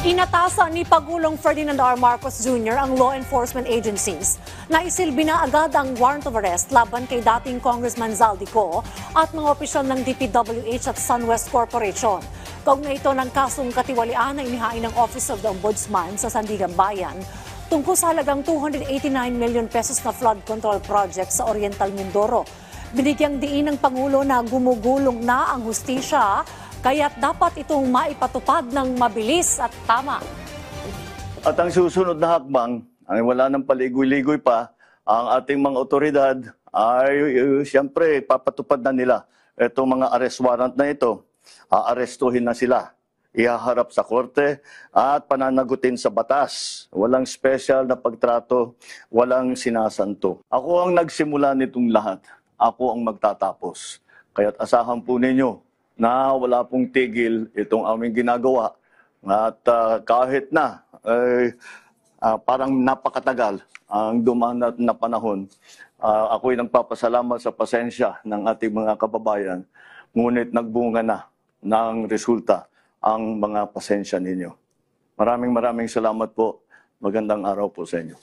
Inatasan ni Pagulong Ferdinand R. Marcos Jr. ang law enforcement agencies na isilbi na agad ang warrant of arrest laban kay dating Congressman Zaldico at mga opisyal ng DPWH at SunWest Corporation. Kaugnay ito ng kasong katiwalian na inihain ng Office of the Ombudsman sa Sandigan Bayan tungkol sa halagang 289 million pesos na flood control project sa Oriental Mindoro. Binigyang diin ng Pangulo na gumugulong na ang hustisya, kaya't dapat itong maipatupad ng mabilis at tama. At ang susunod na hakbang, ay wala nang paligoy-ligoy pa, ang ating mga otoridad ay siyempre papatupad na nila itong mga arrest warrant na ito. Aarestuhin na sila, ihaharap sa korte at pananagutin sa batas. Walang special na pagtrato, walang sinasanto. Ako ang nagsimula nitong lahat. Ako ang magtatapos. Kaya't asahan po ninyo na wala pong tigil itong aming ginagawa. At kahit na parang napakatagal ang dumaan na panahon, ako'y nagpapasalamat sa pasensya ng ating mga kababayan. Ngunit nagbunga na ng resulta ang mga pasensya ninyo. Maraming salamat po. Magandang araw po sa inyo.